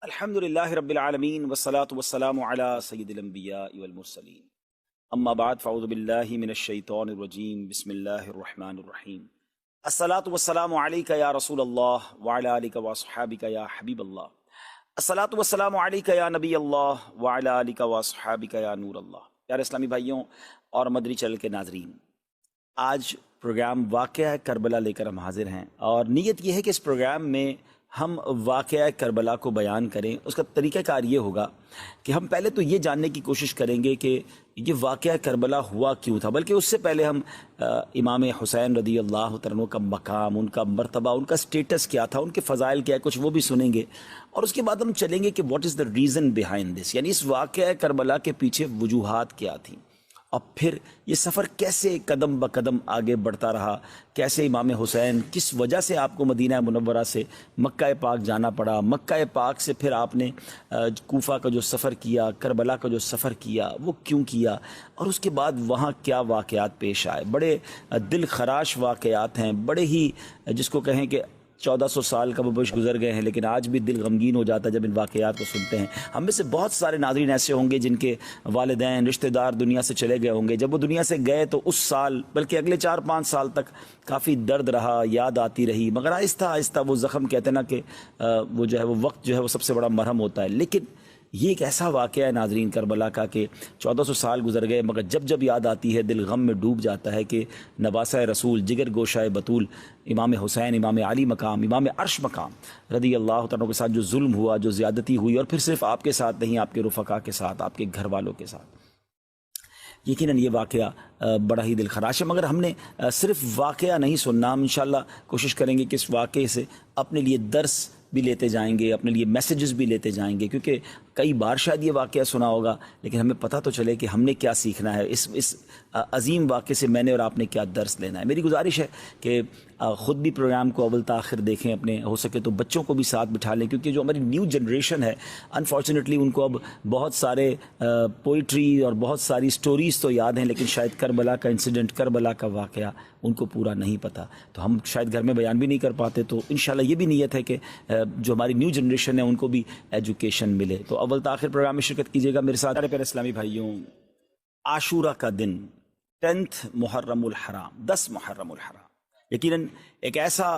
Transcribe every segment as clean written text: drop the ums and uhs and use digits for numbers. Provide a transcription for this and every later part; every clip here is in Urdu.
الحمد لله رب العالمين والصلاة والسلام على سيد الأنبياء والمرسلين أما بعد فأعوذ بالله من الشيطان الرجيم بسم الله الرحمن الرحيم الصلاة والسلام عليك يا رسول الله وعلى آلك وصحابك يا حبيب الله الصلاة والسلام عليك يا نبي الله وعلى آلك وصحابك يا نور الله. پیارے اسلامی بھائیوں اور مدنی چینل کے ناظرین، آج پروگرام واقعہ کربلا لے کر ہم حاضر ہیں، اور نیت یہ ہے کہ اس پروگرام میں ہم واقعہ کربلا کو بیان کریں. اس کا طریقہ کار یہ ہوگا کہ ہم پہلے تو یہ جاننے کی کوشش کریں گے کہ یہ واقعہ کربلا ہوا کیوں تھا، بلکہ اس سے پہلے ہم امام حسین رضی اللہ عنہ کا مقام، ان کا مرتبہ، ان کا سٹیٹس کیا تھا، ان کے فضائل کیا ہے، کچھ وہ بھی سنیں گے. اور اس کے بعد ہم چلیں گے کہ what is the reason behind this, یعنی اس واقعہ کربلا کے پیچھے وجوہات کیا تھیں، اور پھر یہ سفر کیسے قدم بقدم آگے بڑھتا رہا، کیسے امام حسین کس وجہ سے آپ کو مدینہ منورہ سے مکہ پاک جانا پڑا، مکہ پاک سے پھر آپ نے کوفہ کا جو سفر کیا، کربلا کا جو سفر کیا وہ کیوں کیا، اور اس کے بعد وہاں کیا واقعات پیش آئے. بڑے دل خراش واقعات ہیں، بڑے ہی جس کو کہیں کہ 1400 سال کا مبش گزر گئے ہیں، لیکن آج بھی دل غمگین ہو جاتا ہے جب ان واقعات کو سنتے ہیں. ہم میں سے بہت سارے ناظرین ایسے ہوں گے جن کے والدین رشتہ دار دنیا سے چلے گئے ہوں گے. جب وہ دنیا سے گئے تو اس سال بلکہ اگلے 4-5 سال تک کافی درد رہا، یاد آتی رہی، مگر آہستہ آہستہ وہ زخم کہتے ہیں نا کہ وہ جو ہے وہ وقت جو ہے وہ سب سے بڑا مرہم ہوتا ہے. لیکن یہ ایک ایسا واقعہ ہے ناظرین کربلا کا کہ 1400 سال گزر گئے، مگر جب جب یاد آتی ہے دل غم میں ڈوب جاتا ہے کہ نواسہ رسول، جگر گوشہ بطول، امام حسین، امام علی مقام، امام عرش مقام رضی اللہ عنہ کے ساتھ جو ظلم ہوا، جو زیادتی ہوئی، اور پھر صرف آپ کے ساتھ نہیں، آپ کے رفقا کے ساتھ، آپ کے گھر والوں کے ساتھ. یقیناً یہ واقعہ بڑا ہی دل خراش ہے، مگر ہم نے صرف واقعہ نہیں سننا، ہم انشاءاللہ کوشش کریں گے کہ اس واقعے سے اپنے لیے درس بھی لیتے جائیں گے، اپنے لیے میسیجز بھی لیتے جائیں گے، کیونکہ کئی بار شاید یہ واقعہ سنا ہوگا لیکن ہمیں پتہ تو چلے کہ ہم نے کیا سیکھنا ہے، اس عظیم واقعے سے میں نے اور آپ نے کیا درس لینا ہے. میری گزارش ہے کہ خود بھی پروگرام کو اول تاخر دیکھیں، اپنے ہو سکے تو بچوں کو بھی ساتھ بٹھا لیں، کیونکہ جو ہماری نیو جنریشن ہے انفارچونیٹلی ان کو اب بہت سارے پوئٹری اور بہت ساری سٹوریز تو یاد ہیں، لیکن شاید کربلا کا انسیڈنٹ، کربلا کا واقعہ ان کو پورا نہیں پتہ، تو ہم شاید گھر میں بیان بھی نہیں کر پاتے. تو انشاءاللہ یہ بھی نیت ہے کہ جو ہماری نیو جنریشن ہے ان کو بھی ایجوکیشن ملے. تو اول تاخر پروگرام میں شرکت کیجیے گا میرے ساتھ. پیارے اسلامی بھائیوں، عاشورہ کا دن 10 محرم الحرام، 10 محرم الحرام، یقیناً ایک ایسا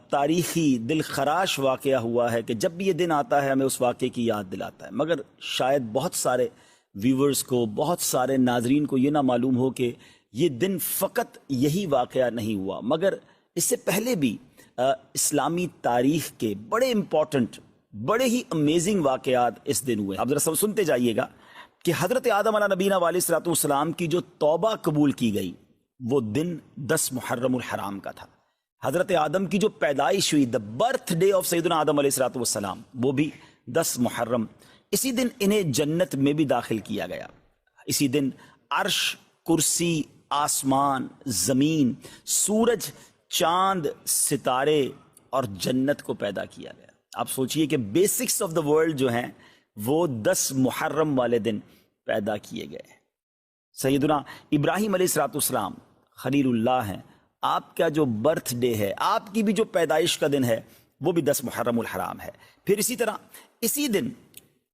تاریخی دل خراش واقعہ ہوا ہے کہ جب بھی یہ دن آتا ہے ہمیں اس واقعے کی یاد دلاتا ہے. مگر شاید بہت سارے ویورز کو، بہت سارے ناظرین کو یہ نہ معلوم ہو کہ یہ دن فقط یہی واقعہ نہیں ہوا، مگر اس سے پہلے بھی اسلامی تاریخ کے بڑے امپورٹنٹ، بڑے ہی امیزنگ واقعات اس دن ہوئے. آپ ذرا سنتے جائیے گا کہ حضرت آدم علیہ نبینا علیہ الصلوۃ والسلام کی جو توبہ قبول کی گئی وہ دن 10 محرم الحرام کا تھا. حضرت آدم کی جو پیدائش ہوئی، دا برتھ ڈے آف سیدنا آدم علیہ الصلوۃ والسلام، وہ بھی 10 محرم. اسی دن انہیں جنت میں بھی داخل کیا گیا. اسی دن عرش، کرسی، آسمان، زمین، سورج، چاند، ستارے اور جنت کو پیدا کیا گیا. آپ سوچئے کہ بیسکس آف دا ورلڈ جو ہیں وہ 10 محرم والے دن پیدا کیے گئے. سیدنا ابراہیم علیہ الصلوۃ والسلام خلیل اللہ ہیں، آپ کا جو برتھ ڈے ہے، آپ کی بھی جو پیدائش کا دن ہے وہ بھی 10 محرم الحرام ہے. پھر اسی طرح اسی دن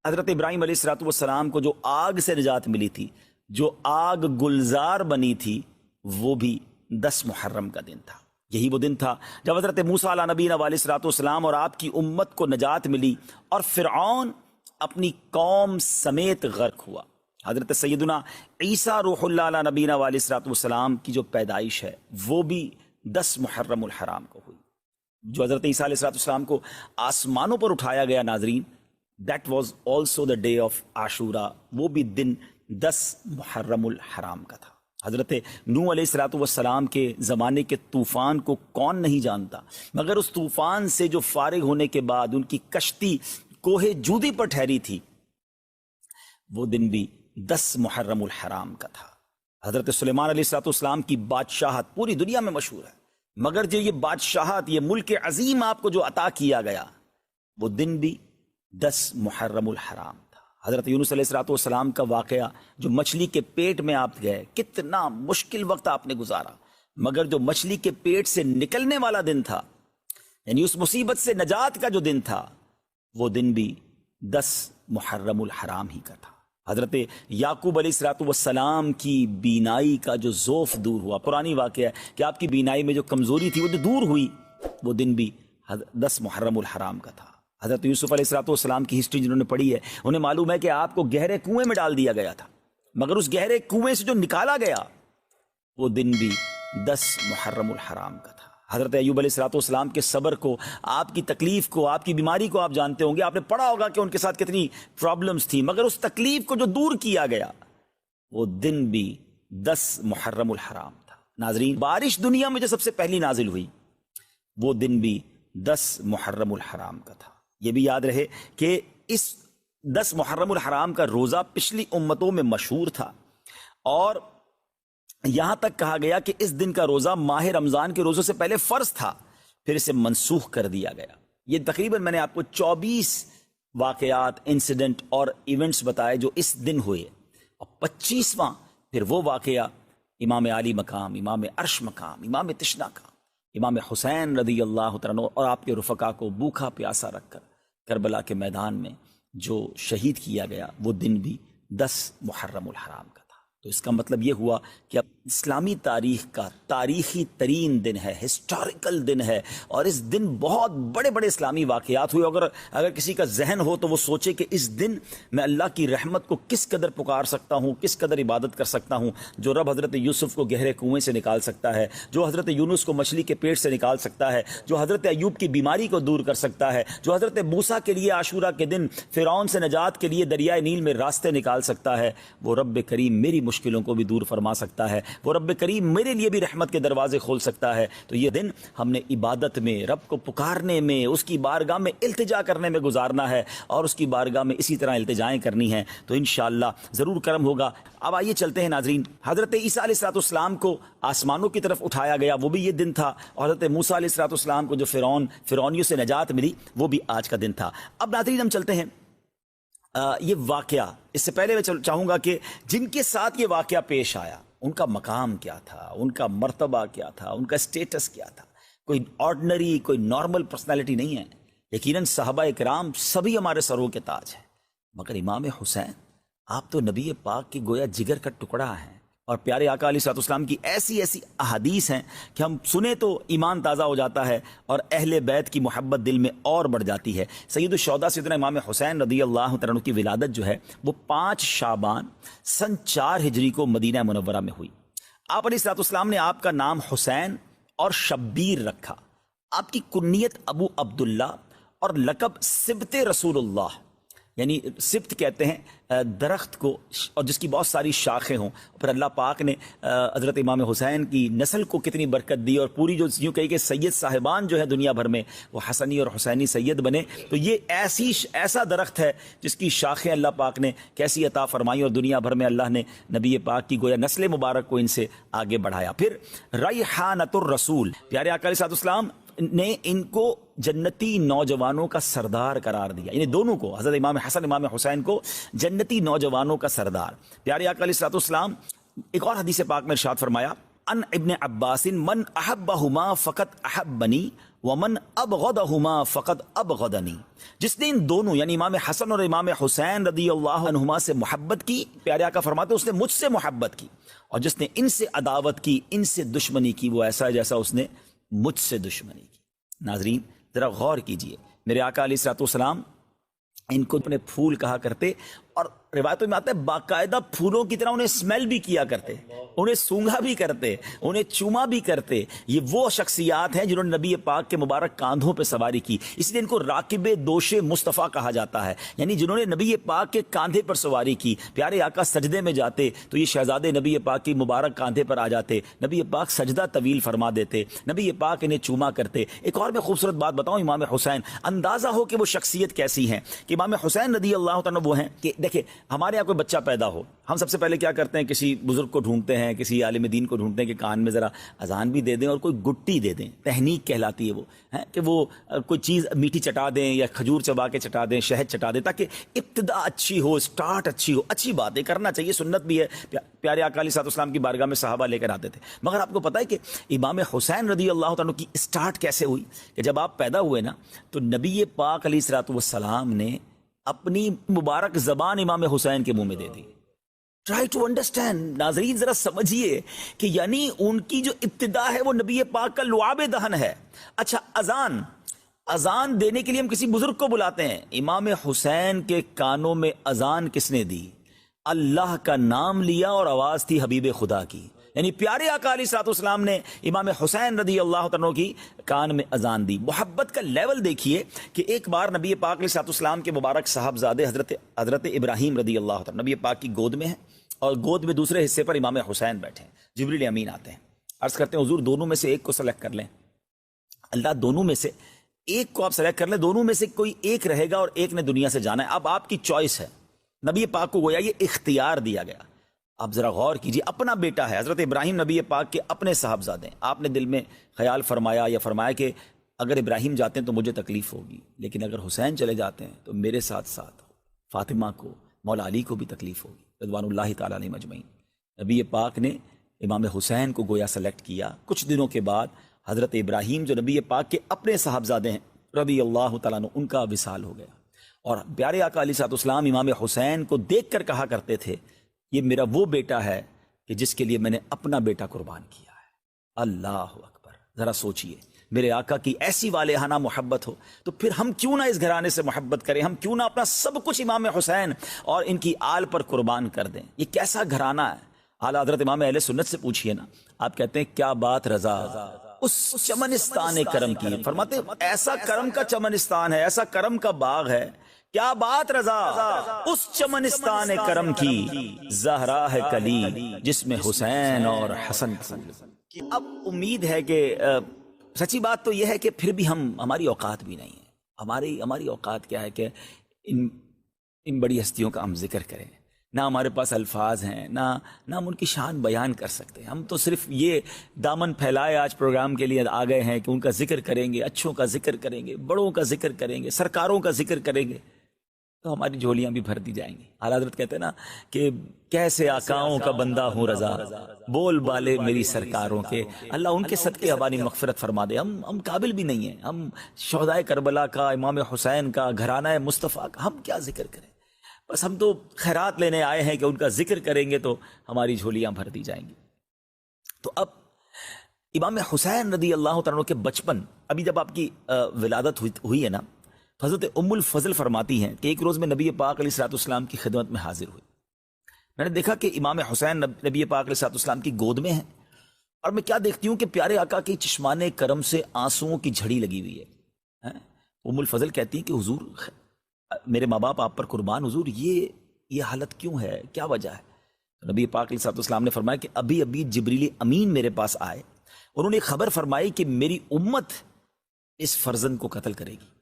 حضرت ابراہیم علیہ الصلوۃ والسلام کو جو آگ سے نجات ملی تھی، جو آگ گلزار بنی تھی، وہ بھی 10 محرم کا دن تھا. یہی وہ دن تھا جب حضرت موسیٰ علیہ نبینا علیہ الصلوۃ والسلام اور آپ کی امت کو نجات ملی اور فرعون اپنی قوم سمیت غرق ہوا. حضرت سیدنا عیسیٰ روح اللہ علیہ نبینا علیہ الصلوۃ والسلام کی جو پیدائش ہے وہ بھی 10 محرم الحرام کو ہوئی. جو حضرت عیسیٰ علیہ الصلوۃ والسلام کو آسمانوں پر اٹھایا گیا ناظرین، that was also the day of Ashura, وہ بھی دن 10 محرم الحرام کا تھا. حضرت نوح علیہ الصلوۃ والسلام کے زمانے کے طوفان کو کون نہیں جانتا، مگر اس طوفان سے جو فارغ ہونے کے بعد ان کی کشتی کوہ جودی پر ٹھہری تھی، وہ دن بھی 10 محرم الحرام کا تھا. حضرت سلیمان علیہ الصلوۃ والسلام کی بادشاہت پوری دنیا میں مشہور ہے، مگر جو یہ بادشاہت، یہ ملک عظیم آپ کو جو عطا کیا گیا، وہ دن بھی 10 محرم الحرام. حضرت یونس علیہ الصلوۃ والسلام کا واقعہ، جو مچھلی کے پیٹ میں آپ گئے، کتنا مشکل وقت آپ نے گزارا، مگر جو مچھلی کے پیٹ سے نکلنے والا دن تھا، یعنی اس مصیبت سے نجات کا جو دن تھا، وہ دن بھی 10 محرم الحرام ہی کا تھا۔ حضرت یعقوب علیہ السلام کی بینائی کا جو ضعف دور ہوا، پرانی واقعہ ہے کہ آپ کی بینائی میں جو کمزوری تھی وہ جو دور ہوئی، وہ دن بھی 10 محرم الحرام کا تھا۔ حضرت یوسف علیہ السلام کی ہسٹری جنہوں نے پڑھی ہے انہیں معلوم ہے کہ آپ کو گہرے کنویں میں ڈال دیا گیا تھا، مگر اس گہرے کنویں سے جو نکالا گیا وہ دن بھی 10 محرم الحرام کا تھا۔ حضرت ایوب علیہ السلام کے صبر کو، آپ کی تکلیف کو، آپ کی بیماری کو آپ جانتے ہوں گے، آپ نے پڑھا ہوگا کہ ان کے ساتھ کتنی پرابلمز تھی، مگر اس تکلیف کو جو دور کیا گیا وہ دن بھی 10 محرم الحرام تھا۔ ناظرین، بارش دنیا میں جو سب سے پہلی نازل ہوئی وہ دن بھی 10 محرم الحرام کا تھا۔ یہ بھی یاد رہے کہ اس 10 محرم الحرام کا روزہ پچھلی امتوں میں مشہور تھا، اور یہاں تک کہا گیا کہ اس دن کا روزہ ماہ رمضان کے روزوں سے پہلے فرض تھا، پھر اسے منسوخ کر دیا گیا۔ یہ تقریباً میں نے آپ کو 24 واقعات، انسیڈنٹ اور ایونٹس بتائے جو اس دن ہوئے، اور 25واں پھر وہ واقعہ امام عالی مقام، امام عرش مقام، امام تشنا کا، امام حسین رضی اللہ تعالیٰ عنہ اور آپ کے رفقا کو بھوکا پیاسا رکھ کر کربلا کے میدان میں جو شہید کیا گیا، وہ دن بھی 10 محرم الحرام کا تھا۔ تو اس کا مطلب یہ ہوا کہ اب اسلامی تاریخ کا تاریخی ترین دن ہے، ہسٹوریکل دن ہے، اور اس دن بہت بڑے بڑے اسلامی واقعات ہوئے۔ اگر کسی کا ذہن ہو تو وہ سوچے کہ اس دن میں اللہ کی رحمت کو کس قدر پکار سکتا ہوں، کس قدر عبادت کر سکتا ہوں۔ جو رب حضرت یوسف کو گہرے کنویں سے نکال سکتا ہے، جو حضرت یونس کو مچھلی کے پیٹ سے نکال سکتا ہے، جو حضرت ایوب کی بیماری کو دور کر سکتا ہے، جو حضرت موسیٰ کے لیے عاشورہ کے دن فرعون سے نجات کے لیے دریائے نیل میں راستے نکال سکتا ہے، وہ رب کریم میری مشکلوں کو بھی دور فرما سکتا ہے، وہ رب کریم میرے لیے بھی رحمت کے دروازے کھول سکتا ہے۔ تو یہ دن ہم نے عبادت میں، رب کو پکارنے میں، اس کی بارگاہ میں التجا کرنے میں گزارنا ہے، اور اس کی بارگاہ میں اسی طرح التجائیں کرنی ہیں، تو انشاءاللہ ضرور کرم ہوگا۔ اب آئیے چلتے ہیں ناظرین، حضرت عیسیٰ علیہ السلام کو آسمانوں کی طرف اٹھایا گیا، وہ بھی یہ دن تھا، اور حضرت موسیٰ علیہ السلام کو جو فرعونیوں سے نجات ملی وہ بھی آج کا دن تھا۔ اب ناظرین ہم چلتے ہیں یہ واقعہ، اس سے پہلے میں چاہوں گا کہ جن کے ساتھ یہ واقعہ پیش آیا ان کا مقام کیا تھا، ان کا مرتبہ کیا تھا، ان کا سٹیٹس کیا تھا۔ کوئی آرڈنری، کوئی نارمل پرسنالٹی نہیں ہے۔ یقیناً صحابہ اکرام سبھی ہمارے سروں کے تاج ہیں، مگر امام حسین آپ تو نبی پاک کی گویا جگر کا ٹکڑا ہیں، اور پیارے آقا علیہ السلام کی ایسی احادیث ہیں کہ ہم سنیں تو ایمان تازہ ہو جاتا ہے، اور اہل بیت کی محبت دل میں اور بڑھ جاتی ہے۔ سید الشہداء سیدنا امام حسین رضی اللہ تعالیٰ عنہ کی ولادت جو ہے وہ 5 شعبان سن 4 ہجری کو مدینہ منورہ میں ہوئی۔ آپ علیہ السلام نے آپ کا نام حسین اور شبیر رکھا، آپ کی کنیت ابو عبداللہ، اور لقب سبت رسول اللہ، یعنی سبت کہتے ہیں درخت کو، اور جس کی بہت ساری شاخیں ہوں۔ پھر اللہ پاک نے حضرت امام حسین کی نسل کو کتنی برکت دی، اور پوری جو یوں کہی کہ سید صاحبان جو ہے دنیا بھر میں وہ حسنی اور حسینی سید بنے۔ تو یہ ایسا درخت ہے جس کی شاخیں اللہ پاک نے کیسی عطا فرمائی، اور دنیا بھر میں اللہ نے نبی پاک کی گویا نسل مبارک کو ان سے آگے بڑھایا۔ پھر ریحانۃ الرسول، پیارے آقا علیہ السلام نے ان کو جنتی نوجوانوں کا سردار قرار دیا، انہیں دونوں کو، حضرت امام حسن امام حسین کو جنتی نوجوانوں کا سردار۔ پیارے آقا علیہ السلام ایک اور حدیث پاک میں ارشاد فرمایا، ان ابن عباس من احبہما فقط احبنی ومن ابغضہما فقط ابغضنی، جس نے ان دونوں یعنی امام حسن اور امام حسین رضی اللہ عنہما سے محبت کی، پیارے آقا فرماتے اس نے مجھ سے محبت کی، اور جس نے ان سے عداوت کی، ان سے دشمنی کی، وہ ایسا ہے جیسا اس نے مجھ سے دشمنی کی۔ ناظرین ذرا غور کیجئے، میرے آقا علیہ السلام ان کو اپنے پھول کہا کرتے، اور روایتوں میں آتا ہے باقاعدہ پھولوں کی طرح انہیں اسمیل بھی کیا کرتے، انہیں سونگھا بھی کرتے، انہیں چوما بھی کرتے۔ یہ وہ شخصیات ہیں جنہوں نے نبی پاک کے مبارک کاندھوں پہ سواری کی، اس لیے ان کو راکب دوش مصطفیٰ کہا جاتا ہے، یعنی جنہوں نے نبی پاک کے کاندھے پر سواری کی۔ پیارے آقا سجدے میں جاتے تو یہ شہزادے نبی پاک کی مبارک کاندھے پر آ جاتے، نبی پاک سجدہ طویل فرما دیتے، نبی پاک انہیں چوما کرتے۔ ایک اور میں خوبصورت بات بتاؤں، امام حسین، اندازہ ہو کہ وہ شخصیت کیسی ہیں کہ امام حسین رضی اللہ عنہ وہ ہیں کہ دیکھیں ہمارے یہاں کوئی بچہ پیدا ہو، ہم سب سے پہلے کیا کرتے ہیں، کسی بزرگ کو ڈھونڈتے ہیں، کسی عالم دین کو ڈھونڈتے ہیں کہ کان میں ذرا اذان بھی دے دیں اور کوئی گٹی دے دیں، تہنیک کہلاتی ہے وہ، کہ وہ کوئی چیز میٹھی چٹا دیں یا کھجور چبا کے چٹا دیں، شہد چٹا دیں، تاکہ ابتدا اچھی ہو، سٹارٹ اچھی ہو۔ اچھی بات ہے، کرنا چاہیے، سنت بھی ہے۔ پیارے آقا علیہ الصلوۃ والسلام کی بارگاہ میں صحابہ لے کر آتے تھے۔ مگر آپ کو پتہ ہے کہ امام حسین رضی اللہ تعالیٰ کی سٹارٹ کیسے ہوئی؟ کہ جب آپ پیدا ہوئے نا تو نبی پاک علیہ الصلوۃ والسلام نے اپنی مبارک زبان امام حسین کے منہ میں دے دی۔ ٹرائی ٹو انڈرسٹینڈ، ناظرین ذرا سمجھیے کہ یعنی ان کی جو ابتدا ہے وہ نبی پاک کا لعاب دہن ہے۔ اچھا، اذان دینے کے لیے ہم کسی بزرگ کو بلاتے ہیں، امام حسین کے کانوں میں اذان کس نے دی؟ اللہ کا نام لیا اور آواز تھی حبیب خدا کی، یعنی پیارے آقا علیہ الصلوۃ والسلام نے امام حسین رضی اللہ عنہ کی کان میں اذان دی۔ محبت کا لیول دیکھیے کہ ایک بار نبی پاک علیہ الصلوۃ والسلام کے مبارک صاحبزادے حضرت ابراہیم رضی اللہ عنہ نبی پاک کی گود میں ہیں، اور گود میں دوسرے حصے پر امام حسین بیٹھے ہیں۔ جبریل امین آتے ہیں، عرض کرتے ہیں حضور دونوں میں سے ایک کو سلیکٹ کر لیں۔ اللہ دونوں میں سے ایک کو آپ سلیکٹ کر لیں، دونوں میں سے کوئی ایک رہے گا اور ایک نے دنیا سے جانا ہے، اب آپ کی چوائس ہے۔ نبی پاک کو گویا یہ اختیار دیا گیا۔ آپ ذرا غور کیجیے، اپنا بیٹا ہے، حضرت ابراہیم نبی پاک کے اپنے صاحبزادے ہیں، آپ نے دل میں خیال فرمایا یا فرمایا کہ اگر ابراہیم جاتے ہیں تو مجھے تکلیف ہوگی، لیکن اگر حسین چلے جاتے ہیں تو میرے ساتھ ساتھ فاطمہ کو، مولا علی کو بھی تکلیف ہوگی رضوان اللہ تعالیٰ علیہ مجمعین۔ نبی پاک نے امام حسین کو گویا سلیکٹ کیا۔ کچھ دنوں کے بعد حضرت ابراہیم جو نبی پاک کے اپنے صاحبزادے ہیں رضی اللہ تعالیٰ عنہ، ان کا وصال ہو گیا، اور پیارے آقا علیہ الصلوۃ والسلام امام حسین کو دیکھ کر کہا کرتے تھے یہ میرا وہ بیٹا ہے کہ جس کے لیے میں نے اپنا بیٹا قربان کیا ہے۔ اللہ اکبر، ذرا سوچئے، میرے آقا کی ایسی والہانہ محبت ہو تو پھر ہم کیوں نہ اس گھرانے سے محبت کریں، ہم کیوں نہ اپنا سب کچھ امام حسین اور ان کی آل پر قربان کر دیں۔ یہ کیسا گھرانہ ہے؟ اعلیٰ حضرت امام اہل سنت سے پوچھئے نا، آپ کہتے ہیں کیا بات رضا اس چمنستان کرم کی، فرماتے ایسا کرم کا چمنستان ہے، ایسا کرم کا باغ ہے، کیا بات رضا اس چمنستان کرم کی، زہرا ہے کلی جس میں حسین اور حسن۔ اب امید ہے کہ سچی بات تو یہ ہے کہ پھر بھی ہماری اوقات بھی نہیں ہے۔ ہماری اوقات کیا ہے کہ ان بڑی ہستیوں کا ہم ذکر کریں، نہ ہمارے پاس الفاظ ہیں، نہ ہم ان کی شان بیان کر سکتے ہیں۔ ہم تو صرف یہ دامن پھیلائے آج پروگرام کے لیے آ گئے ہیں کہ ان کا ذکر کریں گے، اچھوں کا ذکر کریں گے، بڑوں کا ذکر کریں گے، سرکاروں کا ذکر کریں گے، تو ہماری جھولیاں بھی بھر دی جائیں گی۔ اعلیٰ حضرت کہتے ہیں نا کہ کیسے آقاؤں کا بندہ ہوں رضا، بول بالے میری سرکاروں کے، اللہ ان کے صدقے ہماری مغفرت فرما دے۔ ہم قابل بھی نہیں ہیں، ہم شہدائے کربلا کا، امام حسین کا، گھرانہ مصطفیٰ کا ہم کیا ذکر کریں؟ بس ہم تو خیرات لینے آئے ہیں کہ ان کا ذکر کریں گے تو ہماری جھولیاں بھر دی جائیں گی۔ تو اب امام حسین رضی اللہ تعالیٰ کے بچپن، ابھی جب آپ کی ولادت ہوئی ہے نا، تو حضرت ام الفضل فرماتی ہیں کہ ایک روز میں نبی پاک علیہ الصلوۃ والسلام کی خدمت میں حاضر ہوئی۔ میں نے دیکھا کہ امام حسین نبی پاک علیہ الصلوۃ والسلام کی گود میں ہیں، اور میں کیا دیکھتی ہوں کہ پیارے آقا کے چشمان کرم سے آنسوؤں کی جھڑی لگی ہوئی ہے۔ ام الفضل کہتی ہیں کہ حضور میرے ماں باپ آپ پر قربان، حضور یہ حالت کیوں ہے، کیا وجہ ہے؟ نبی پاک علیہ الصلوۃ والسلام نے فرمایا کہ ابھی جبریل امین میرے پاس آئے، انہوں نے خبر فرمائی کہ میری امت اس فرزند کو قتل کرے گی۔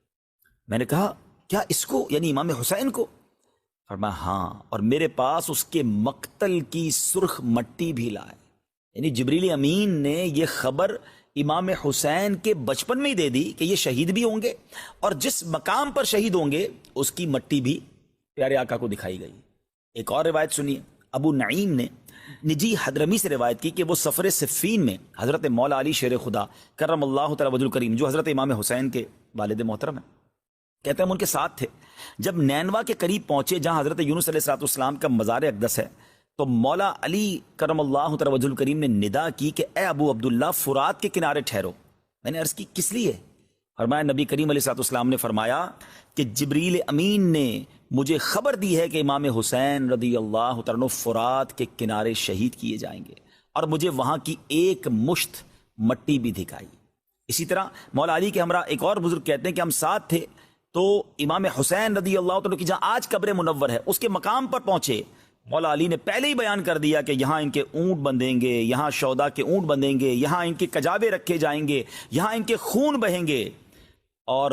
میں نے کہا کیا اس کو، یعنی امام حسین کو؟ فرمایا ہاں، اور میرے پاس اس کے مقتل کی سرخ مٹی بھی لائے۔ یعنی جبریل امین نے یہ خبر امام حسین کے بچپن میں ہی دے دی کہ یہ شہید بھی ہوں گے، اور جس مقام پر شہید ہوں گے اس کی مٹی بھی پیارے آقا کو دکھائی گئی۔ ایک اور روایت سنیے، ابو نعیم نے نجی حضرمی سے روایت کی کہ وہ سفر صفین میں حضرت مولا علی شیر خدا کرم اللہ تعالی وجہ الکریم، جو حضرت امام حسین کے والد محترم ہیں، کہتے ہیں ہم ان کے ساتھ تھے۔ جب نینوا کے قریب پہنچے جہاں حضرت یونس علیہ الصلوۃ والسلام کا مزار اقدس ہے، تو مولا علی کرم اللہ تعالی وجہ الکریم نے ندا کی کہ اے ابو عبداللہ فرات کے کنارے ٹھہرو۔ میں نے عرض کی کس لیے؟ فرمایا نبی کریم علیہ الصلوۃ والسلام نے فرمایا کہ جبریل امین نے مجھے خبر دی ہے کہ امام حسین رضی اللہ تعالیٰ فرات کے کنارے شہید کیے جائیں گے، اور مجھے وہاں کی ایک مشت مٹی بھی دکھائی۔ اسی طرح مولا علی کے ہمراہ ایک اور بزرگ کہتے ہیں کہ ہم ساتھ تھے، تو امام حسین رضی اللہ تعالیٰ کی جہاں آج قبر منور ہے اس کے مقام پر پہنچے، مولا علی نے پہلے ہی بیان کر دیا کہ یہاں ان کے اونٹ بندھیں گے، یہاں شودا کے اونٹ بندھیں گے، یہاں ان کے کجاوے رکھے جائیں گے، یہاں ان کے خون بہیں گے، اور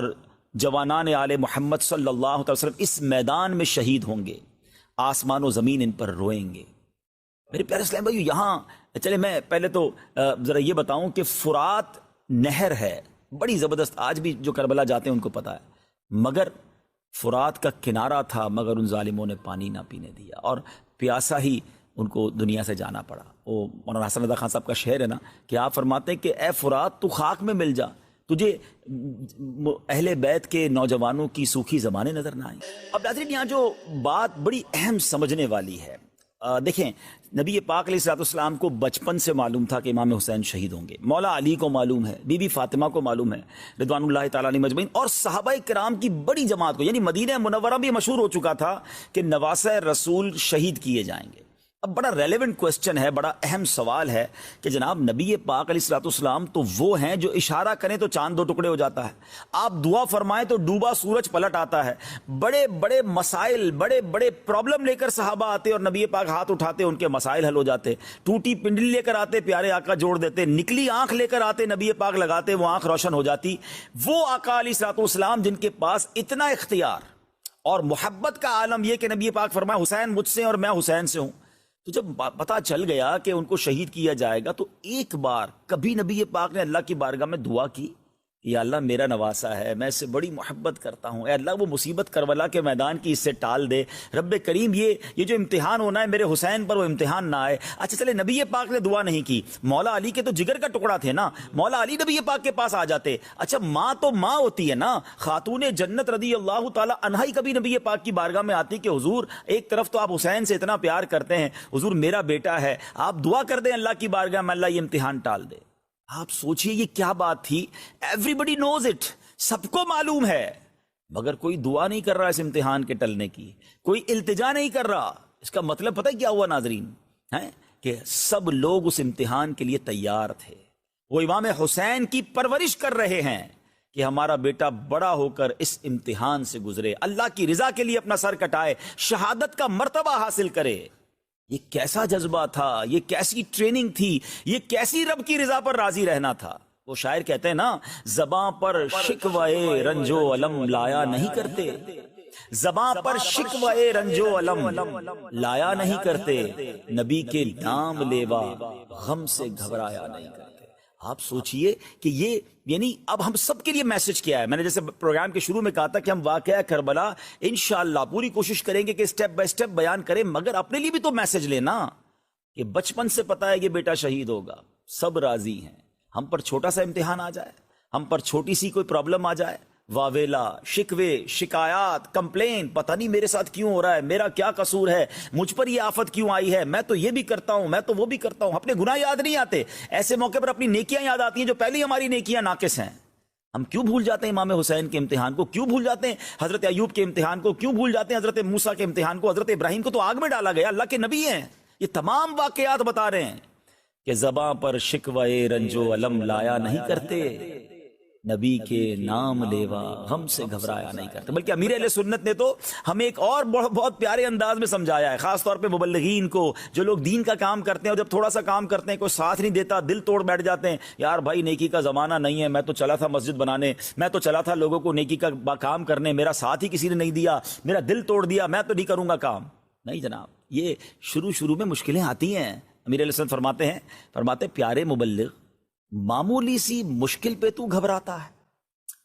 جوانان آل محمد صلی اللہ علیہ وسلم اس میدان میں شہید ہوں گے۔ آسمان و زمین ان پر روئیں گے۔ میرے پیارے اسلام بھائی، یہاں چلے میں پہلے تو ذرا یہ بتاؤں کہ فرات نہر ہے بڑی زبردست، آج بھی جو کربلا جاتے ہیں ان کو پتا ہے، مگر فرات کا کنارہ تھا، مگر ان ظالموں نے پانی نہ پینے دیا اور پیاسا ہی ان کو دنیا سے جانا پڑا۔ وہ مولانا حسن رضا خان صاحب کا شعر ہے نا کہ آپ فرماتے ہیں کہ اے فرات تو خاک میں مل جا، تجھے اہل بیت کے نوجوانوں کی سوکھی زبانیں نظر نہ آئیں۔ اب ناظرین، یہاں جو بات بڑی اہم سمجھنے والی ہے، دیکھیں نبی پاک علیہ الصلوۃ والسلام کو بچپن سے معلوم تھا کہ امام حسین شہید ہوں گے، مولا علی کو معلوم ہے، بی بی فاطمہ کو معلوم ہے رضوان اللہ تعالیٰ علیہ مجمعین، اور صحابہ کرام کی بڑی جماعت کو، یعنی مدینہ منورہ بھی مشہور ہو چکا تھا کہ نواسہ رسول شہید کیے جائیں گے۔ اب بڑا ریلیونٹ کوسچن ہے، بڑا اہم سوال ہے کہ جناب نبی پاک علیہ الصلوۃ والسلام تو وہ ہیں جو اشارہ کریں تو چاند دو ٹکڑے ہو جاتا ہے، آپ دعا فرمائیں تو ڈوبا سورج پلٹ آتا ہے، بڑے بڑے مسائل، بڑے بڑے پرابلم لے کر صحابہ آتے اور نبی پاک ہاتھ اٹھاتے ان کے مسائل حل ہو جاتے، ٹوٹی پنڈلی لے کر آتے پیارے آقا جوڑ دیتے، نکلی آنکھ لے کر آتے نبی پاک لگاتے وہ آنکھ روشن ہو جاتی۔ وہ آقا علیہ الصلوۃ والسلام جن کے پاس اتنا اختیار اور محبت کا عالم یہ کہ نبی پاک فرمایا حسین مجھ سے اور میں حسین سے ہوں، تو جب پتا چل گیا کہ ان کو شہید کیا جائے گا تو ایک بار کبھی نبی پاک نے اللہ کی بارگاہ میں دعا کی کہ یا اللہ میرا نواسا ہے، میں اس سے بڑی محبت کرتا ہوں، اے اللہ وہ مصیبت کربلا کے میدان کی اس سے ٹال دے، رب کریم یہ جو امتحان ہونا ہے میرے حسین پر وہ امتحان نہ آئے۔ اچھا چلے نبی پاک نے دعا نہیں کی، مولا علی کے تو جگر کا ٹکڑا تھے نا، مولا علی نبی پاک کے پاس آ جاتے۔ اچھا ماں تو ماں ہوتی ہے نا، خاتون جنت رضی اللہ تعالی عنہا ہی کبھی نبی پاک کی بارگاہ میں آتی کہ حضور ایک طرف تو آپ حسین سے اتنا پیار کرتے ہیں، حضور میرا بیٹا ہے، آپ دعا کر دیں اللہ کی بارگاہ میں اللہ یہ امتحان ٹال دے۔ آپ سوچئے یہ کیا بات تھی، ایوری بڈی نوز اٹ، سب کو معلوم ہے، مگر کوئی دعا نہیں کر رہا اس امتحان کے ٹلنے کی، کوئی التجا نہیں کر رہا۔ اس کا مطلب پتہ ہے کیا ہوا ناظرین، کہ سب لوگ اس امتحان کے لیے تیار تھے، وہ امام حسین کی پرورش کر رہے ہیں کہ ہمارا بیٹا بڑا ہو کر اس امتحان سے گزرے، اللہ کی رضا کے لیے اپنا سر کٹائے، شہادت کا مرتبہ حاصل کرے۔ یہ کیسا جذبہ تھا، یہ کیسی ٹریننگ تھی، یہ کیسی رب کی رضا پر راضی رہنا تھا۔ وہ شاعر کہتے ہیں نا، زباں پر شکوائے رنج و علم لایا نہیں کرتے، زباں پر شکوائے رنج و علم لایا نہیں کرتے، نبی کے نام لیوا غم سے گھبرایا نہیں کرتے۔ آپ سوچئے کہ یہ یعنی اب ہم سب کے لیے میسج کیا ہے۔ میں نے جیسے پروگرام کے شروع میں کہا تھا کہ ہم واقعہ کربلا انشاءاللہ پوری کوشش کریں گے کہ سٹیپ بائی سٹیپ بیان کریں، مگر اپنے لیے بھی تو میسج لینا کہ بچپن سے پتا ہے یہ بیٹا شہید ہوگا، سب راضی ہیں، ہم پر چھوٹا سا امتحان آ جائے، ہم پر چھوٹی سی کوئی پرابلم آ جائے، واویلا، شکوے، شکایات، کمپلین، پتہ نہیں میرے ساتھ کیوں ہو رہا ہے، میرا کیا قصور ہے، مجھ پر یہ آفت کیوں آئی ہے، میں تو یہ بھی کرتا ہوں، میں تو وہ بھی کرتا ہوں، اپنے گناہ یاد نہیں آتے، ایسے موقع پر اپنی نیکیاں یاد آتی ہیں جو پہلے ہی ہماری نیکیاں ناقص ہیں۔ ہم کیوں بھول جاتے ہیں امام حسین کے امتحان کو، کیوں بھول جاتے ہیں حضرت ایوب کے امتحان کو، کیوں بھول جاتے ہیں حضرت موسیٰ کے امتحان کو، حضرت ابراہیم کو تو آگ میں ڈالا گیا، اللہ کے نبی ہیں، یہ تمام واقعات بتا رہے ہیں کہ زباں پر شکوائے رنج و علم لایا نہیں کرتے، نبی کے نام لیوا غم سے گھبرایا نہیں کرتے۔ بلکہ امیر اہل سنت نے تو ہمیں ایک اور بہت پیارے انداز میں سمجھایا ہے، خاص طور پہ مبلغین کو، جو لوگ دین کا کام کرتے ہیں اور جب تھوڑا سا کام کرتے ہیں کوئی ساتھ نہیں دیتا دل توڑ بیٹھ جاتے ہیں، یار بھائی نیکی کا زمانہ نہیں ہے، میں تو چلا تھا مسجد بنانے، میں تو چلا تھا لوگوں کو نیکی کا کام کرنے، میرا ساتھ ہی کسی نے نہیں دیا، میرا دل توڑ دیا، میں تو نہیں کروں گا کام۔ نہیں جناب، یہ شروع میں مشکلیں آتی ہیں۔ امیر علیہ السلام فرماتے پیارے مبلغ معمولی سی مشکل پہ تو گھبراتا ہے،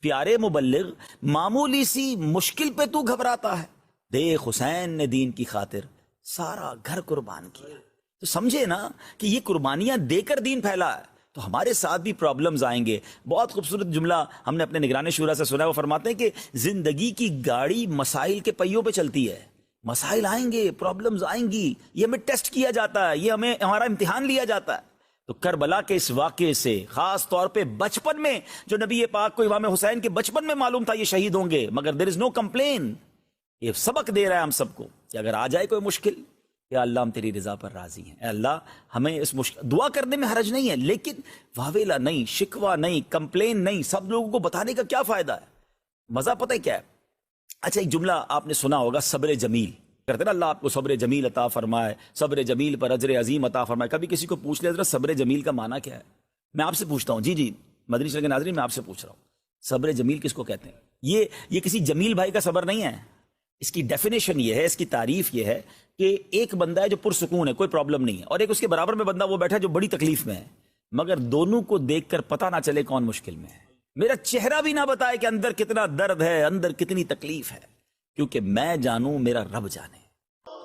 پیارے مبلغ معمولی سی مشکل پہ تو گھبراتا ہے، دیکھ حسین نے دین کی خاطر سارا گھر قربان کیا۔ تو سمجھے نا کہ یہ قربانیاں دے کر دین پھیلا ہے، تو ہمارے ساتھ بھی پرابلمز آئیں گے۔ بہت خوبصورت جملہ ہم نے اپنے نگران شورا سے سنا ہے، وہ فرماتے ہیں کہ زندگی کی گاڑی مسائل کے پہیوں پہ چلتی ہے، مسائل آئیں گے، پرابلمز آئیں گی، یہ ہمیں ٹیسٹ کیا جاتا ہے، یہ ہمارا امتحان لیا جاتا ہے۔ تو کربلا کے اس واقعے سے خاص طور پہ بچپن میں جو نبی پاک کو امام حسین کے بچپن میں معلوم تھا یہ شہید ہوں گے، مگر دیر از نو کمپلین، یہ سبق دے رہا ہے ہم سب کو کہ اگر آ جائے کوئی مشکل، یا اللہ ہم تیری رضا پر راضی ہیں، اے اللہ ہمیں اس مشکل دعا کرنے میں حرج نہیں ہے، لیکن واویلا نہیں، شکوہ نہیں، کمپلین نہیں، سب لوگوں کو بتانے کا کیا فائدہ ہے؟ مزہ پتہ ہے کیا ہے؟ اچھا ایک جملہ آپ نے سنا ہوگا، صبر جمیل کرتے نا، اللہ آپ کو صبر جمیل عطا فرمائے، صبر جمیل پر اجر عظیم عطا فرمائے۔ کبھی کسی کو پوچھ لے حضرت صبر جمیل کا معنی کیا ہے؟ میں آپ سے پوچھتا ہوں، جی مدنی چینل کے ناظرین میں آپ سے پوچھ رہا ہوں، صبر جمیل کس کو کہتے ہیں؟ یہ کسی جمیل بھائی کا صبر نہیں ہے، اس کی ڈیفینیشن یہ ہے، اس کی تعریف یہ ہے کہ ایک بندہ ہے جو پرسکون ہے، کوئی پرابلم نہیں ہے، اور ایک اس کے برابر میں بندہ وہ بیٹھا ہے جو بڑی تکلیف میں ہے، مگر دونوں کو دیکھ کر پتہ نہ چلے کون مشکل میں ہے، میرا چہرہ بھی نہ بتائے کہ اندر کتنا درد ہے، اندر کتنی تکلیف ہے، کیونکہ میں جانوں، میرا رب جانے۔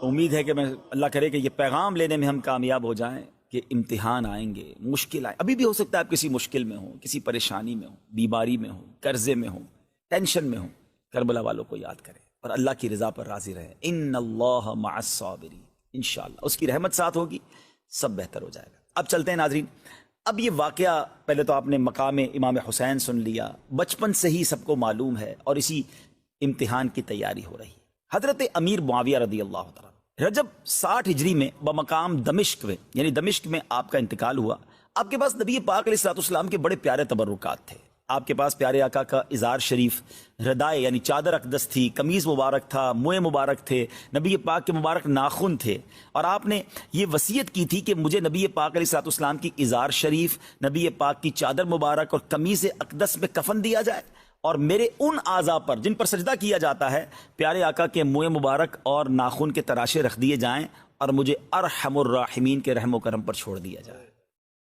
امید ہے کہ میں اللہ کرے کہ یہ پیغام لینے میں ہم کامیاب ہو جائیں کہ امتحان آئیں گے، مشکل آئے، ابھی بھی ہو سکتا ہے آپ کسی مشکل میں ہوں، کسی پریشانی میں ہوں، بیماری میں ہوں، قرضے میں ہوں، ٹینشن میں ہوں، کربلا والوں کو یاد کریں اور اللہ کی رضا پر راضی رہیں۔ ان اللہ مع الصابرین، انشاءاللہ اس کی رحمت ساتھ ہوگی، سب بہتر ہو جائے گا۔ اب چلتے ہیں ناظرین، اب یہ واقعہ پہلے تو آپ نے مقام امام حسین سن لیا، بچپن سے ہی سب کو معلوم ہے، اور اسی امتحان کی تیاری ہو رہی ہے۔ حضرت امیر معاویہ رضی اللہ تعالیٰ رجب 60 ہجری میں بمقام دمشق میں، یعنی دمشق میں آپ کا انتقال ہوا۔ آپ کے پاس نبی پاک علیہ الصلوۃ والسلام کے بڑے پیارے تبرکات تھے۔ آپ کے پاس پیارے آقا کا ازار شریف، ردائے یعنی چادر اقدس تھی، قمیض مبارک تھا، موئے مبارک تھے، نبی پاک کے مبارک ناخن تھے، اور آپ نے یہ وصیت کی تھی کہ مجھے نبی پاک علیہ الصلوۃ والسلام کی ازار شریف، نبی پاک کی چادر مبارک اور قمیض اقدس میں کفن دیا جائے، اور میرے ان اعضاء پر جن پر سجدہ کیا جاتا ہے پیارے آقا کے موئے مبارک اور ناخن کے تراشے رکھ دیے جائیں، اور مجھے ارحم الراحمین کے رحم و کرم پر چھوڑ دیا جائے۔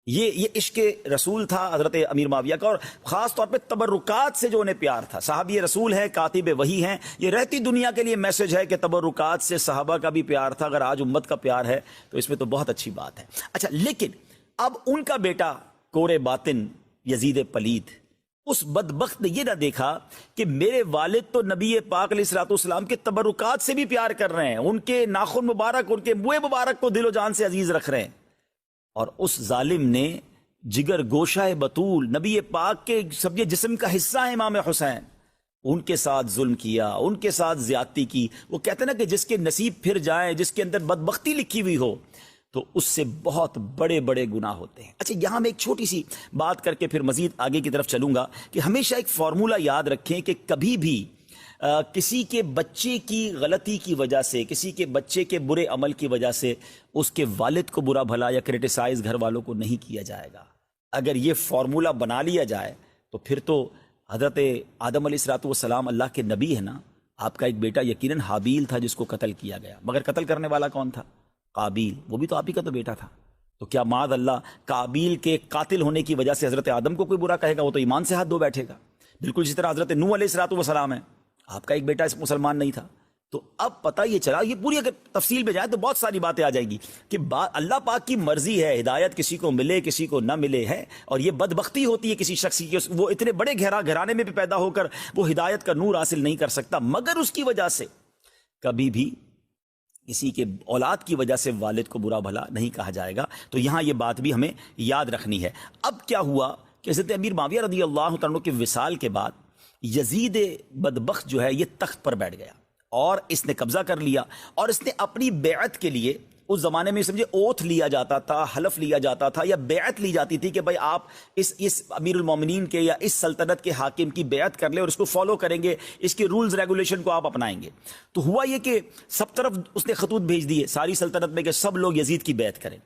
یہ عشق رسول تھا حضرت امیر معاویہ کا، اور خاص طور پہ تبرکات سے جو انہیں پیار تھا۔ صحابی رسول ہیں، کاتب وحی ہیں، یہ رہتی دنیا کے لیے میسج ہے کہ تبرکات سے صحابہ کا بھی پیار تھا۔ اگر آج امت کا پیار ہے تو اس میں تو بہت اچھی بات ہے۔ اچھا، لیکن اب ان کا بیٹا کور باطن یزید پلید، اس بدبخت نے یہ نہ دیکھا کہ میرے والد تو نبی پاک علیہ الصلوۃ والسلام کے تبرکات سے بھی پیار کر رہے ہیں، ان کے ناخن مبارک، ان کے موئے مبارک کو دل و جان سے عزیز رکھ رہے ہیں، اور اس ظالم نے جگر گوشہ بطول، نبی پاک کے سب جسم کا حصہ ہے امام حسین، ان کے ساتھ ظلم کیا، ان کے ساتھ زیادتی کی۔ وہ کہتے ہیں نا کہ جس کے نصیب پھر جائیں، جس کے اندر بدبختی لکھی ہوئی ہو، تو اس سے بہت بڑے بڑے گناہ ہوتے ہیں۔ اچھا، یہاں میں ایک چھوٹی سی بات کر کے پھر مزید آگے کی طرف چلوں گا کہ ہمیشہ ایک فارمولہ یاد رکھیں کہ کبھی بھی کسی کے بچے کی غلطی کی وجہ سے، کسی کے بچے کے برے عمل کی وجہ سے اس کے والد کو برا بھلا یا کرٹیسائز گھر والوں کو نہیں کیا جائے گا۔ اگر یہ فارمولہ بنا لیا جائے تو پھر تو حضرت آدم علیہ الصلوۃ والسلام اللہ کے نبی ہے نا، آپ کا ایک بیٹا یقیناً حابیل تھا جس کو قتل کیا گیا، مگر قتل کرنے والا کون تھا؟ قابیل، وہ بھی تو آپ ہی کا تو بیٹا تھا۔ تو کیا معاذ اللہ قابیل کے قاتل ہونے کی وجہ سے حضرت آدم کو کوئی برا کہے گا؟ وہ تو ایمان سے ہاتھ دھو بیٹھے گا۔ بالکل جس طرح حضرت نوح علیہ الصلوۃ والسلام ہے، آپ کا ایک بیٹا اس مسلمان نہیں تھا۔ تو اب پتہ یہ چلا، یہ پوری اگر تفصیل پہ جائے تو بہت ساری باتیں آ جائیں گی کہ اللہ پاک کی مرضی ہے، ہدایت کسی کو ملے کسی کو نہ ملے ہے، اور یہ بدبختی ہوتی ہے کسی شخص کی، وہ اتنے بڑے گھرانے میں بھی پیدا ہو کر وہ ہدایت کا نور حاصل نہیں کر سکتا، مگر اس کی وجہ سے کبھی بھی کسی کے اولاد کی وجہ سے والد کو برا بھلا نہیں کہا جائے گا۔ تو یہاں یہ بات بھی ہمیں یاد رکھنی ہے۔ اب کیا ہوا کہ حضرت امیر معاویہ رضی اللہ عنہ کے وصال کے بعد یزید بدبخت جو ہے یہ تخت پر بیٹھ گیا، اور اس نے قبضہ کر لیا، اور اس نے اپنی بیعت کے لیے، اس زمانے میں سمجھے اوتھ لیا جاتا تھا، حلف لیا جاتا تھا، یا بیعت لی جاتی تھی کہ بھائی آپ اس امیر المومنین کے یا اس سلطنت کے حاکم کی بیعت کر لیں اور اس کو فالو کریں گے، اس کے رولز ریگولیشن کو آپ اپنائیں گے۔ تو ہوا یہ کہ سب طرف اس نے خطوط بھیج دیے ساری سلطنت میں کہ سب لوگ یزید کی بیعت کریں۔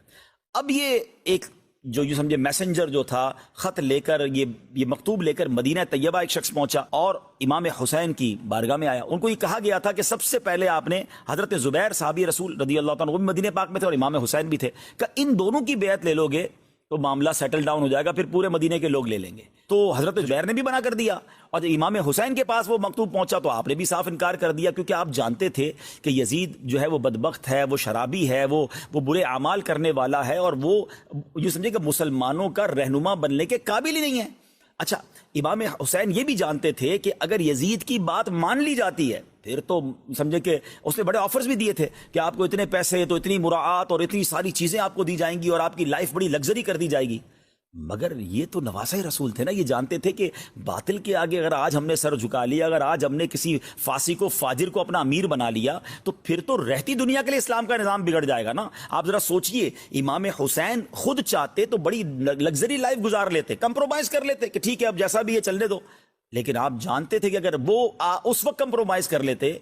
اب یہ ایک جو یوں سمجھے میسنجر جو تھا، خط لے کر، یہ مکتوب لے کر مدینہ طیبہ ایک شخص پہنچا اور امام حسین کی بارگاہ میں آیا۔ ان کو یہ کہا گیا تھا کہ سب سے پہلے آپ نے حضرت زبیر صحابی رسول رضی اللہ تعالیٰ عنہ، وہ بھی مدینہ پاک میں تھے اور امام حسین بھی تھے، کہ ان دونوں کی بیعت لے لو گے تو معاملہ سیٹل ڈاؤن ہو جائے گا، پھر پورے مدینے کے لوگ لے لیں گے۔ تو حضرت زبیر نے بھی منع کر دیا، اور جب امام حسین کے پاس وہ مکتوب پہنچا تو آپ نے بھی صاف انکار کر دیا، کیونکہ آپ جانتے تھے کہ یزید جو ہے وہ بدبخت ہے، وہ شرابی ہے، وہ برے اعمال کرنے والا ہے، اور وہ یہ سمجھے کہ مسلمانوں کا رہنما بننے کے قابل ہی نہیں ہے۔ اچھا، امام حسین یہ بھی جانتے تھے کہ اگر یزید کی بات مان لی جاتی ہے پھر تو سمجھے کہ اس نے بڑے آفرز بھی دیے تھے کہ آپ کو اتنے پیسے، تو اتنی مراعات اور اتنی ساری چیزیں آپ کو دی جائیں گی، اور آپ کی لائف بڑی لگژری کر دی جائے گی۔ مگر یہ تو نواسہ رسول تھے نا، یہ جانتے تھے کہ باطل کے آگے اگر آج ہم نے سر جھکا لیا، اگر آج ہم نے کسی فاسق و فاجر کو اپنا امیر بنا لیا، تو پھر تو رہتی دنیا کے لیے اسلام کا نظام بگڑ جائے گا نا۔ آپ ذرا سوچئے، امام حسین خود چاہتے تو بڑی لگژری لائف گزار لیتے، کمپرومائز کر لیتے کہ ٹھیک ہے اب جیسا بھی ہے چلنے دو، لیکن آپ جانتے تھے کہ اگر وہ اس وقت کمپرومائز کر لیتے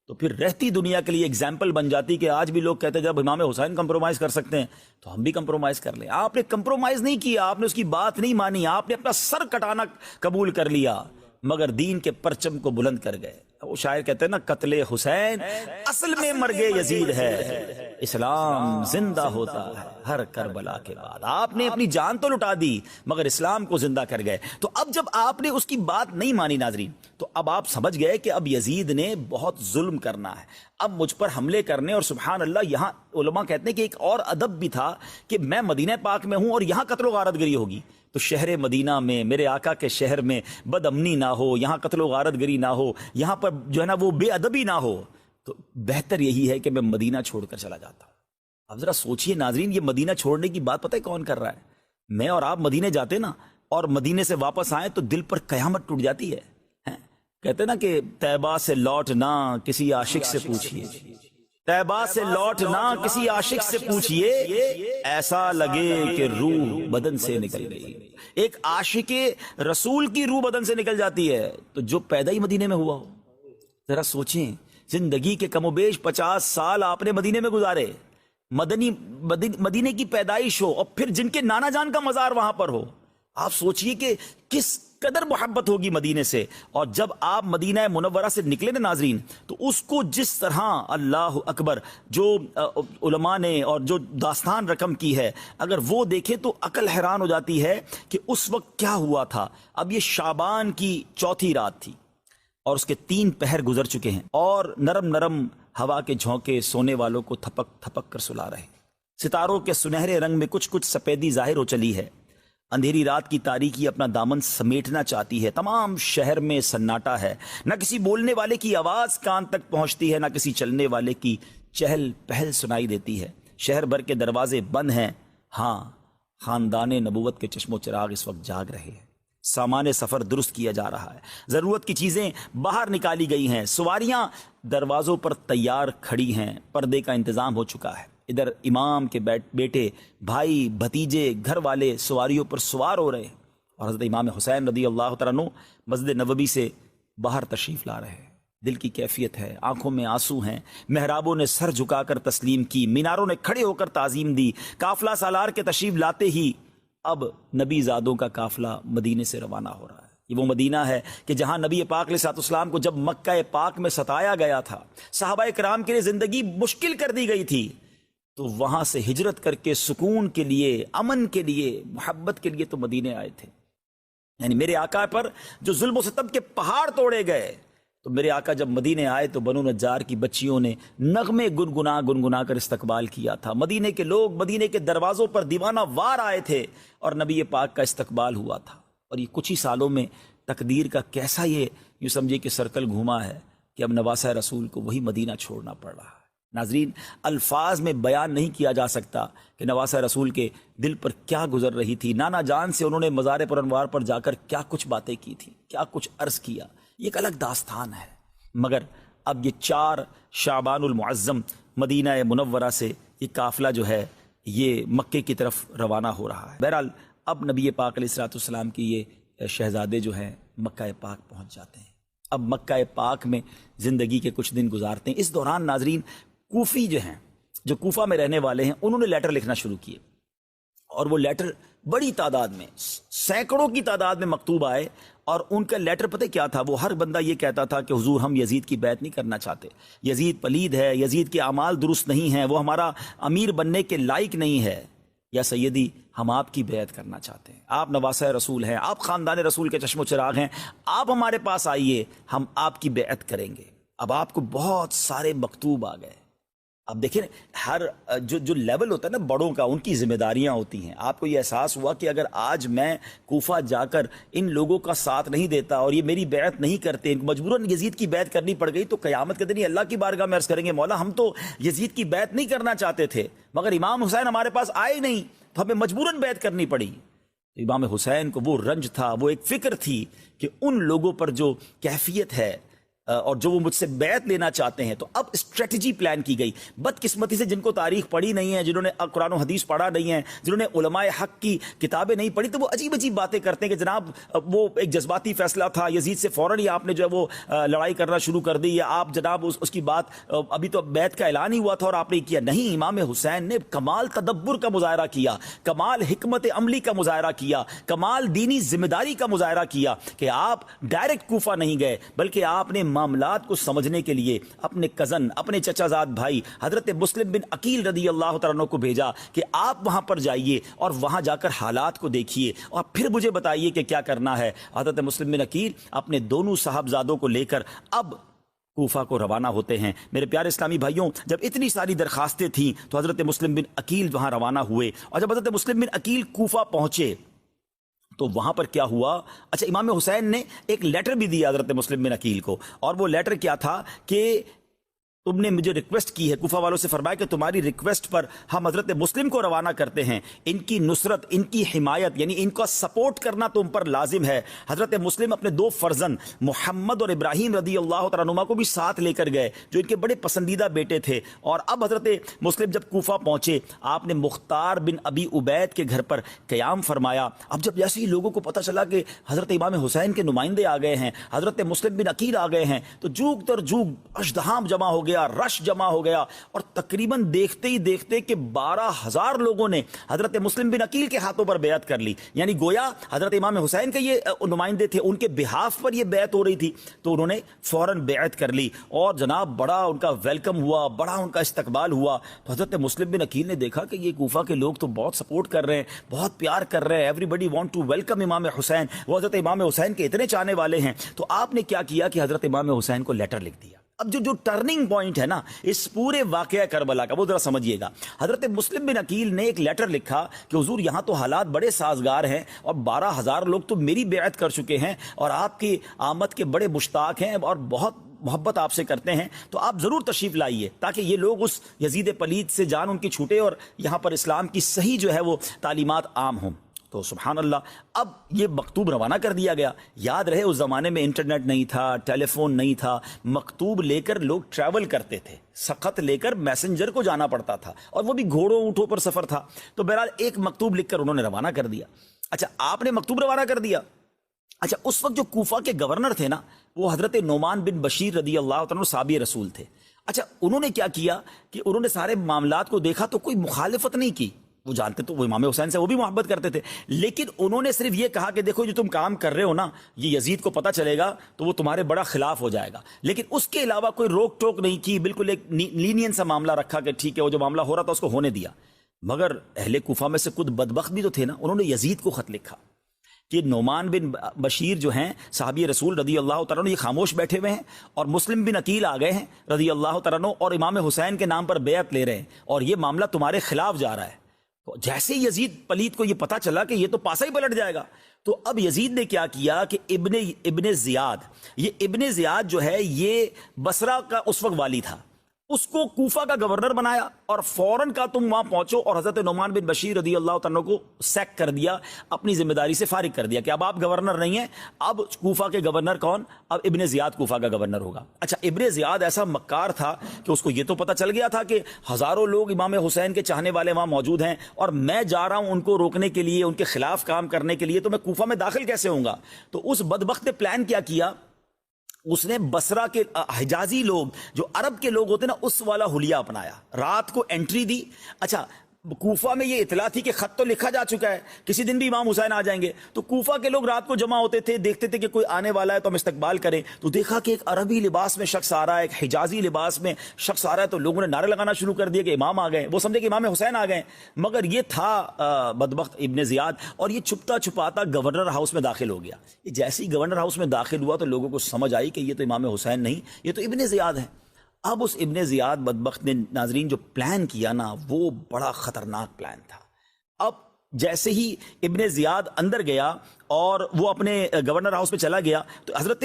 تو پھر رہتی دنیا کے لیے ایگزامپل بن جاتی کہ آج بھی لوگ کہتے ہیں جب امام حسین کمپرومائز کر سکتے ہیں تو ہم بھی کمپرومائز کر لیں۔ آپ نے کمپرومائز نہیں کیا، آپ نے اس کی بات نہیں مانی، آپ نے اپنا سر کٹانا قبول کر لیا مگر دین کے پرچم کو بلند کر گئے۔ وہ شاعر کہتے ہیں نا، قتل حسین اصل میں مرگ یزید ہے، اسلام زندہ ہوتا ہے ہر کربلا کے بعد۔ آپ نے اپنی جان تو لٹا دی مگر اسلام کو زندہ کر گئے۔ تو اب جب آپ نے اس کی بات نہیں مانی ناظرین، تو اب آپ سمجھ گئے کہ اب یزید نے بہت ظلم کرنا ہے، اب مجھ پر حملے کرنے۔ اور سبحان اللہ، یہاں علماء کہتے ہیں کہ ایک اور ادب بھی تھا کہ میں مدینہ پاک میں ہوں اور یہاں قتل و غارت گری ہوگی، تو شہر مدینہ میں، میرے آقا کے شہر میں بد امنی نہ ہو، یہاں قتل و غارت گری نہ ہو، یہاں پر جو ہے نا وہ بے ادبی نہ ہو، تو بہتر یہی ہے کہ میں مدینہ چھوڑ کر چلا جاتا ہوں۔ اب ذرا سوچئے ناظرین، یہ مدینہ چھوڑنے کی بات پتہ ہے کون کر رہا ہے؟ میں اور آپ مدینے جاتے نا اور مدینے سے واپس آئیں تو دل پر قیامت ٹوٹ جاتی ہے۔ کہتے نا کہ طیبہ سے لوٹنا کسی عاشق سے پوچھئے، طیبہ سے لوٹنا کسی عاشق سے پوچھئے، ایسا لگے کہ روح بدن سے نکل گئی۔ ایک عاشق رسول کی روح بدن سے نکل جاتی ہے، تو جو پیدا ہی مدینے میں ہوا ہو، ذرا سوچیں، زندگی کے کم و بیش 50 سال آپ نے مدینے میں گزارے، مدینے کی پیدائش ہو، اور پھر جن کے نانا جان کا مزار وہاں پر ہو، آپ سوچئے کہ کس قدر محبت ہوگی مدینے سے۔ اور جب آپ مدینہ منورہ سے نکلے نا ناظرین، تو اس کو جس طرح اللہ اکبر جو علماء نے اور جو داستان رقم کی ہے، اگر وہ دیکھیں تو عقل حیران ہو جاتی ہے کہ اس وقت کیا ہوا تھا۔ اب یہ شعبان کی چوتھی رات تھی اور اس کے 3 پہر گزر چکے ہیں، اور نرم نرم ہوا کے جھونکے سونے والوں کو تھپک تھپک کر سلا رہے ہیں۔ ستاروں کے سنہرے رنگ میں کچھ کچھ سفیدی ظاہر ہو چلی ہے۔ اندھیری رات کی تاریکی اپنا دامن سمیٹنا چاہتی ہے۔ تمام شہر میں سناٹا ہے، نہ کسی بولنے والے کی آواز کان تک پہنچتی ہے، نہ کسی چلنے والے کی چہل پہل سنائی دیتی ہے۔ شہر بھر کے دروازے بند ہیں، ہاں خاندان نبوت کے چشم و چراغ اس وقت جاگ رہے ہیں۔ سامان سفر درست کیا جا رہا ہے، ضرورت کی چیزیں باہر نکالی گئی ہیں، سواریاں دروازوں پر تیار کھڑی ہیں، پردے کا انتظام ہو چکا ہے۔ ادھر امام کے بیٹے، بھائی، بھتیجے، گھر والے سواریوں پر سوار ہو رہے ہیں، اور حضرت امام حسین رضی اللہ تعالیٰ عنہ مسجد نبوی سے باہر تشریف لا رہے ہیں۔ دل کی کیفیت ہے، آنکھوں میں آنسو ہیں، محرابوں نے سر جھکا کر تسلیم کی، میناروں نے کھڑے ہو کر تعظیم دی۔ قافلہ سالار کے تشریف لاتے ہی اب نبی زادوں کا قافلہ مدینے سے روانہ ہو رہا ہے۔ یہ وہ مدینہ ہے کہ جہاں نبی پاک علیہ السلام کو جب مکہ پاک میں ستایا گیا تھا، صحابہ کرام کے لیے زندگی مشکل کر دی گئی تھی، تو وہاں سے ہجرت کر کے سکون کے لیے، امن کے لیے، محبت کے لیے تو مدینے آئے تھے۔ یعنی میرے آقا پر جو ظلم و ستم کے پہاڑ توڑے گئے، تو میرے آقا جب مدینے آئے تو بنو نجار کی بچیوں نے نغمے گنگنا کر استقبال کیا تھا۔ مدینے کے لوگ مدینے کے دروازوں پر دیوانہ وار آئے تھے اور نبی پاک کا استقبال ہوا تھا۔ اور یہ کچھ ہی سالوں میں تقدیر کا کیسا یہ یوں سمجھے کہ سرکل گھوما ہے کہ اب نواسہ رسول کو وہی مدینہ چھوڑنا پڑ رہا ہے۔ ناظرین، الفاظ میں بیان نہیں کیا جا سکتا کہ نواسہ رسول کے دل پر کیا گزر رہی تھی۔ نانا جان سے انہوں نے مزار پر انوار پر جا کر کیا کچھ باتیں کی تھی، کیا کچھ عرض کیا، یہ ایک الگ داستان ہے۔ مگر اب یہ 4 شعبان المعظم مدینہ منورہ سے یہ قافلہ جو ہے یہ مکے کی طرف روانہ ہو رہا ہے۔ بہرحال اب نبی پاک علیہ السلام کی یہ شہزادے جو ہیں مکہ پاک پہنچ جاتے ہیں۔ اب مکہ پاک میں زندگی کے کچھ دن گزارتے ہیں۔ اس دوران ناظرین، کوفی جو ہیں، جو کوفہ میں رہنے والے ہیں، انہوں نے لیٹر لکھنا شروع کیے، اور وہ لیٹر بڑی تعداد میں، سینکڑوں کی تعداد میں مکتوب آئے۔ اور ان کا لیٹر پتہ کیا تھا؟ وہ ہر بندہ یہ کہتا تھا کہ حضور ہم یزید کی بیعت نہیں کرنا چاہتے، یزید پلید ہے، یزید کے اعمال درست نہیں ہیں، وہ ہمارا امیر بننے کے لائق نہیں ہے، یا سیدی ہم آپ کی بیعت کرنا چاہتے ہیں، آپ نواسہ رسول ہیں، آپ خاندان رسول کے چشم و چراغ ہیں، آپ ہمارے پاس آئیے، ہم آپ کی بیعت کریں گے۔ اب آپ کو بہت سارے مکتوب آ گئے۔ اب دیکھیں، ہر جو لیول ہوتا ہے نا بڑوں کا، ان کی ذمہ داریاں ہوتی ہیں۔ آپ کو یہ احساس ہوا کہ اگر آج میں کوفہ جا کر ان لوگوں کا ساتھ نہیں دیتا اور یہ میری بیعت نہیں کرتے، ان کو مجبوراً یزید کی بیعت کرنی پڑ گئی، تو قیامت کے دن یہ اللہ کی بارگاہ میں عرض کریں گے، مولا ہم تو یزید کی بیعت نہیں کرنا چاہتے تھے، مگر امام حسین ہمارے پاس آئے نہیں تو ہمیں مجبوراً بیعت کرنی پڑی۔ امام حسین کو وہ رنج تھا، وہ ایک فکر تھی کہ ان لوگوں پر جو کیفیت ہے اور جو وہ مجھ سے بیعت لینا چاہتے ہیں. تو اب اسٹریٹجی پلان کی گئی. بدقسمتی سے جن کو تاریخ پڑھی نہیں ہے, جنہوں نے قرآن و حدیث پڑھا نہیں ہے, جنہوں نے علماء حق کی کتابیں نہیں پڑھی, تو وہ عجیب عجیب باتیں کرتے ہیں کہ جناب وہ ایک جذباتی فیصلہ تھا, یزید سے فوراً ہی آپ نے جو ہے وہ لڑائی کرنا شروع کر دی, یا آپ جناب اس کی بات ابھی تو بیعت کا اعلان ہی ہوا تھا اور آپ نے کیا. نہیں, امام حسین نے کمال تدبر کا مظاہرہ کیا, کمال حکمت عملی کا مظاہرہ کیا, کمال دینی ذمہ داری کا مظاہرہ کیا کہ آپ ڈائریکٹ کوفہ نہیں گئے, بلکہ آپ نے معاملات کو سمجھنے کے لیے اپنے کزن, اپنے چچا زاد بھائی حضرت مسلم بن عقیل رضی اللہ تعالیٰ عنہ کو بھیجا کہ آپ وہاں پر جائیے اور وہاں جا کر حالات کو دیکھیے اور پھر مجھے بتائیے کہ کیا کرنا ہے. حضرت مسلم بن عقیل اپنے دونوں صاحبزادوں کو لے کر اب کوفہ کو روانہ ہوتے ہیں. میرے پیارے اسلامی بھائیوں, جب اتنی ساری درخواستیں تھیں تو حضرت مسلم بن عقیل وہاں روانہ ہوئے, اور جب حضرت مسلم بن عقیل کوفہ پہنچے تو وہاں پر کیا ہوا. اچھا, امام حسین نے ایک لیٹر بھی دیا حضرت مسلم بن عقیل کو, اور وہ لیٹر کیا تھا کہ تم نے مجھے ریکویسٹ کی ہے, کوفہ والوں سے فرمایا کہ تمہاری ریکویسٹ پر ہم حضرت مسلم کو روانہ کرتے ہیں, ان کی نصرت, ان کی حمایت, یعنی ان کا سپورٹ کرنا تم پر لازم ہے. حضرت مسلم اپنے دو فرزند محمد اور ابراہیم رضی اللہ تعالیٰ عنہما کو بھی ساتھ لے کر گئے, جو ان کے بڑے پسندیدہ بیٹے تھے. اور اب حضرت مسلم جب کوفہ پہنچے, آپ نے مختار بن ابی عبید کے گھر پر قیام فرمایا. اب جب جیسے ہی لوگوں کو پتہ چلا کہ حضرت امام حسین کے نمائندے آ گئے ہیں, حضرت مسلم بن عقیل آ گئے ہیں, تو جوگ در جوگ ازدحام جمع ہو گیا, رش جمع ہو گیا, اور تقریباً دیکھتے ہی دیکھتے کہ 12,000 لوگوں نے حضرت مسلم بن عقیل کے ہاتھوں پر بیعت کر لی. یعنی گویا حضرت امام حسین کے یہ نمائندے تھے, ان کے بہاف پر یہ بیعت ہو رہی تھی, تو انہوں نے فوراً بیعت کر لی, اور جناب بڑا ان کا ویلکم ہوا, بڑا ان کا استقبال ہوا. تو حضرت مسلم بن عقیل نے دیکھا کہ یہ کوفہ کے لوگ تو بہت سپورٹ کر رہے ہیں, بہت پیار کر رہے ہیں, everybody want to welcome Imam Hussain, وہ حضرت امام حسین کے اتنے چاہنے والے ہیں. تو آپ نے کیا کیا کہ حضرت امام حسین کو لیٹر لکھ دیا. اب جو ٹرننگ پوائنٹ ہے نا اس پورے واقعہ کربلا کا, وہ ذرا سمجھیے گا. حضرت مسلم بن عقیل نے ایک لیٹر لکھا کہ حضور یہاں تو حالات بڑے سازگار ہیں, اور 12,000 لوگ تو میری بیعت کر چکے ہیں, اور آپ کی آمد کے بڑے مشتاق ہیں, اور بہت محبت آپ سے کرتے ہیں, تو آپ ضرور تشریف لائیے تاکہ یہ لوگ اس یزید پلید سے جان ان کی چھوٹے, اور یہاں پر اسلام کی صحیح جو ہے وہ تعلیمات عام ہوں. تو سبحان اللہ, اب یہ مکتوب روانہ کر دیا گیا. یاد رہے اس زمانے میں انٹرنیٹ نہیں تھا, ٹیلی فون نہیں تھا, مکتوب لے کر لوگ ٹریول کرتے تھے, سخت لے کر میسنجر کو جانا پڑتا تھا, اور وہ بھی گھوڑوں اونٹوں پر سفر تھا. تو بہرحال ایک مکتوب لکھ کر انہوں نے روانہ کر دیا. اچھا, آپ نے مکتوب روانہ کر دیا. اچھا, اس وقت جو کوفہ کے گورنر تھے نا, وہ حضرت نعمان بن بشیر رضی اللہ تعالیٰ صحابی رسول تھے. اچھا, انہوں نے کیا کیا کہ انہوں نے سارے معاملات کو دیکھا تو کوئی مخالفت نہیں کی. وہ جانتے تو وہ امام حسین سے وہ بھی محبت کرتے تھے, لیکن انہوں نے صرف یہ کہا کہ دیکھو جو تم کام کر رہے ہو نا, یہ یزید کو پتہ چلے گا تو وہ تمہارے بڑا خلاف ہو جائے گا. لیکن اس کے علاوہ کوئی روک ٹوک نہیں کی, بالکل ایک لینین سا معاملہ رکھا کہ ٹھیک ہے, وہ جو معاملہ ہو رہا تھا اس کو ہونے دیا. مگر اہل کوفہ میں سے کچھ بدبخت بھی تو تھے نا, انہوں نے یزید کو خط لکھا کہ نعمان بن بشیر جو ہیں صحابی رسول رضی اللہ تعالیٰ عنہ, یہ خاموش بیٹھے ہوئے ہیں, اور مسلم بن عقیل آ گئے ہیں رضی اللہ تعالیٰ عنہ, اور امام حسین کے نام پر بیعت لے رہے ہیں, اور یہ معاملہ تمہارے خلاف جا رہا ہے. جیسے یزید پلید کو یہ پتا چلا کہ یہ تو پاسا ہی پلٹ جائے گا, تو اب یزید نے کیا کیا کہ ابن زیاد, یہ ابن زیاد جو ہے یہ بصرہ کا اس وقت والی تھا, اس کو کوفہ کا گورنر بنایا, اور فوراً کا تم وہاں پہنچو, اور حضرت نعمان بن بشیر رضی اللہ تعالیٰ کو سیک کر دیا, اپنی ذمہ داری سے فارغ کر دیا کہ اب آپ گورنر نہیں ہیں, اب کوفہ کے گورنر کون, اب ابن زیاد کوفہ کا گورنر ہوگا. اچھا, ابن زیاد ایسا مکار تھا کہ اس کو یہ تو پتہ چل گیا تھا کہ ہزاروں لوگ امام حسین کے چاہنے والے وہاں موجود ہیں, اور میں جا رہا ہوں ان کو روکنے کے لیے, ان کے خلاف کام کرنے کے لیے, تو میں کوفہ میں داخل کیسے ہوں گا. تو اس بدبخت نے پلان کیا کیا, اس نے بصرہ کے حجازی لوگ جو عرب کے لوگ ہوتے ہیں نا, اس والا حلیہ اپنایا, رات کو انٹری دی. اچھا, کوفہ میں یہ اطلاع تھی کہ خط تو لکھا جا چکا ہے, کسی دن بھی امام حسین آ جائیں گے, تو کوفہ کے لوگ رات کو جمع ہوتے تھے, دیکھتے تھے کہ کوئی آنے والا ہے تو ہم استقبال کریں. تو دیکھا کہ ایک عربی لباس میں شخص آ رہا ہے, ایک حجازی لباس میں شخص آ رہا ہے, تو لوگوں نے نعرے لگانا شروع کر دیا کہ امام آ گئے, وہ سمجھے کہ امام حسین آ گئے. مگر یہ تھا بدبخت ابن زیاد, اور یہ چھپتا چھپاتا گورنر ہاؤس میں داخل ہو گیا. یہ جیسے ہی گورنر ہاؤس میں داخل ہوا تو لوگوں کو سمجھ آئی کہ یہ تو امام حسین نہیں, یہ تو ابن زیاد ہے. اب اس ابن زیاد بدبخت نے ناظرین جو پلان کیا نا, وہ بڑا خطرناک پلان تھا. اب جیسے ہی ابن زیاد اندر گیا اور وہ اپنے گورنر ہاؤس میں چلا گیا, تو حضرت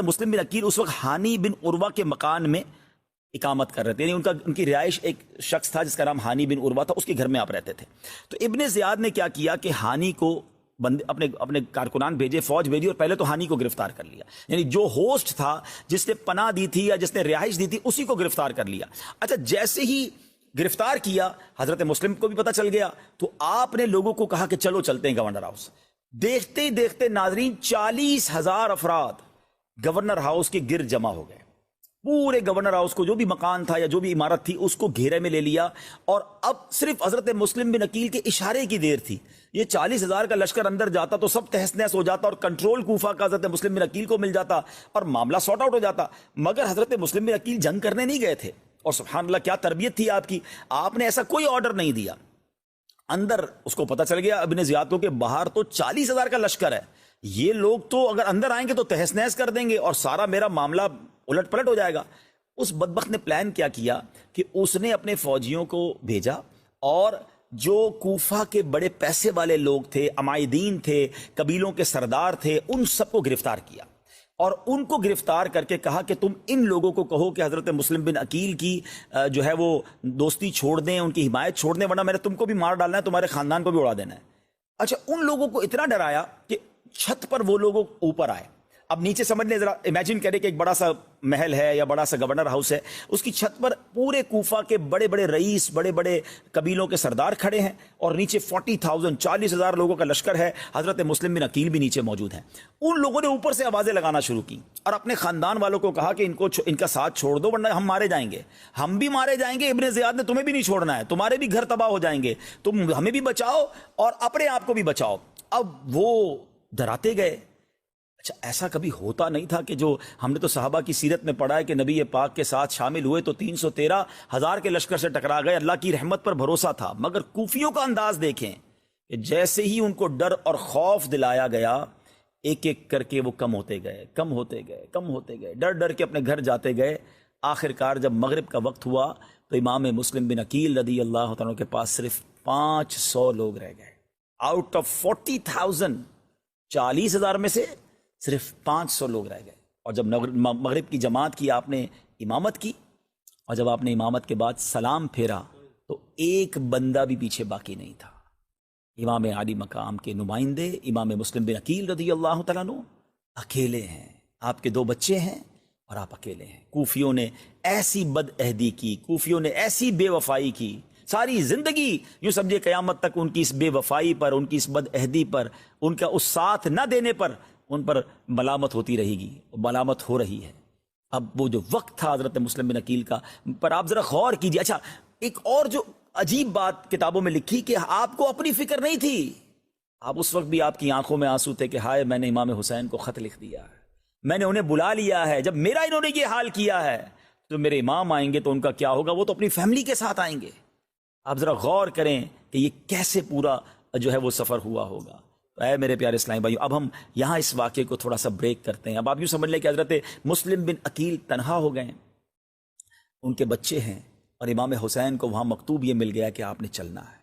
مسلم بن عقیل اس وقت ہانی بن عروہ کے مکان میں اقامت کر رہے تھے, یعنی ان کی رہائش ایک شخص تھا جس کا نام ہانی بن عروہ تھا, اس کے گھر میں آپ رہتے تھے. تو ابن زیاد نے کیا کیا کہ ہانی کو بندے اپنے کارکنان بھیجے، فوج بھیجی، اور پہلے تو ہانی کو گرفتار کر لیا، یعنی جو ہوسٹ تھا، جس نے پناہ دی تھی یا جس نے رہائش دی تھی، اسی کو گرفتار کر لیا۔ اچھا، جیسے ہی گرفتار کیا، حضرت مسلم کو بھی پتہ چل گیا، تو آپ نے لوگوں کو کہا کہ چلو چلتے ہیں گورنر ہاؤس۔ دیکھتے ہی دیکھتے ناظرین 40,000 افراد گورنر ہاؤس کے گرد جمع ہو گئے۔ پورے گورنر ہاؤس کو، جو بھی مکان تھا یا جو بھی عمارت تھی، اس کو گھیرے میں لے لیا، اور اب صرف حضرت مسلم بن عقیل کے اشارے کی دیر تھی۔ یہ 40,000 کا لشکر اندر جاتا تو سب تہس نہس ہو جاتا، اور کنٹرول کوفہ کا حضرت مسلم بن عقیل کو مل جاتا، اور معاملہ سارٹ آؤٹ ہو جاتا۔ مگر حضرت مسلم بن عقیل جنگ کرنے نہیں گئے تھے، اور سبحان اللہ کیا تربیت تھی آپ کی، آپ نے ایسا کوئی آرڈر نہیں دیا۔ اندر اس کو پتہ چل گیا ابن زیاد کو کہ باہر تو 40,000 کا لشکر ہے، یہ لوگ تو اگر اندر آئیں گے تو تہس نہس کر دیں گے، اور سارا میرا معاملہ الٹ پلٹ ہو جائے گا۔ اس بدبخت نے پلان کیا کہ اس نے اپنے فوجیوں کو بھیجا، اور جو کوفہ کے بڑے پیسے والے لوگ تھے، عمائدین تھے، قبیلوں کے سردار تھے، ان سب کو گرفتار کیا، اور ان کو گرفتار کر کے کہا کہ تم ان لوگوں کو کہو کہ حضرت مسلم بن عقیل کی جو ہے وہ دوستی چھوڑ دیں، ان کی حمایت چھوڑ دیں، ورنہ میں نے تم کو بھی مار ڈالنا ہے، تمہارے خاندان کو بھی اڑا دینا ہے۔ اچھا، ان لوگوں کو اتنا ڈرایا کہ چھت پر وہ لوگ اوپر آئے۔ اب نیچے سمجھ لیں، ذرا امیجن کریں کہ ایک بڑا سا محل ہے یا بڑا سا گورنر ہاؤس ہے، اس کی چھت پر پورے کوفہ کے بڑے بڑے رئیس، بڑے بڑے قبیلوں کے سردار کھڑے ہیں، اور نیچے 40,000 لوگوں کا لشکر ہے، حضرت مسلم بن عقیل بھی نیچے موجود ہیں۔ ان لوگوں نے اوپر سے آوازیں لگانا شروع کی، اور اپنے خاندان والوں کو کہا کہ ان کا ساتھ چھوڑ دو، ورنہ ہم مارے جائیں گے، ہم بھی مارے جائیں گے، ابن زیاد نے تمہیں بھی نہیں چھوڑنا ہے، تمہارے بھی گھر تباہ ہو جائیں گے، تم ہمیں بھی بچاؤ اور اپنے آپ کو بھی بچاؤ۔ اب وہ ڈراتے گئے۔ اچھا، ایسا کبھی ہوتا نہیں تھا کہ جو ہم نے تو صحابہ کی سیرت میں پڑھا ہے کہ نبی پاک کے ساتھ شامل ہوئے تو 313,000 کے لشکر سے ٹکرا گئے، اللہ کی رحمت پر بھروسہ تھا۔ مگر کوفیوں کا انداز دیکھیں کہ جیسے ہی ان کو ڈر اور خوف دلایا گیا، ایک ایک کر کے وہ کم ہوتے گئے، ڈر ڈر کے اپنے گھر جاتے گئے۔ آخر کار جب مغرب کا وقت ہوا تو امام مسلم بن عقیل رضی اللہ تعالیٰ کے پاس صرف 500 لوگ رہ گئے، آؤٹ آف 40,000، 40,000 میں سے صرف 500 لوگ رہ گئے۔ اور جب مغرب کی جماعت کی آپ نے امامت کی، اور جب آپ نے امامت کے بعد سلام پھیرا تو ایک بندہ بھی پیچھے باقی نہیں تھا۔ امام عالی مقام کے نمائندے امام مسلم بن عقیل رضی اللہ تعالیٰ عنہ اکیلے ہیں، آپ کے 2 بچے ہیں اور آپ اکیلے ہیں۔ کوفیوں نے ایسی بد عہدی کی، کوفیوں نے ایسی بے وفائی کی، ساری زندگی یوں سمجھے قیامت تک ان کی اس بے وفائی پر، ان کی اس بد عہدی پر، ان کا اس ساتھ نہ دینے پر ان پر ملامت ہوتی رہے گی، ملامت ہو رہی ہے۔ اب وہ جو وقت تھا حضرت مسلم بن عقیل کا، پر آپ ذرا غور کیجیے۔ اچھا، ایک اور جو عجیب بات کتابوں میں لکھی کہ آپ کو اپنی فکر نہیں تھی، آپ اس وقت بھی آپ کی آنکھوں میں آنسو تھے کہ ہائے میں نے امام حسین کو خط لکھ دیا ہے، میں نے انہیں بلا لیا ہے، جب میرا انہوں نے یہ حال کیا ہے تو میرے امام آئیں گے تو ان کا کیا ہوگا، وہ تو اپنی فیملی کے ساتھ آئیں گے۔ آپ ذرا غور کریں کہ یہ کیسے پورا جو ہے وہ سفر ہوا ہوگا۔ اے میرے پیارے اسلامی بھائیو، اب ہم یہاں اس واقعے کو تھوڑا سا بریک کرتے ہیں۔ اب آپ یوں سمجھ لیں کہ حضرت مسلم بن عقیل تنہا ہو گئے، ان کے بچے ہیں، اور امام حسین کو وہاں مکتوب یہ مل گیا کہ آپ نے چلنا ہے۔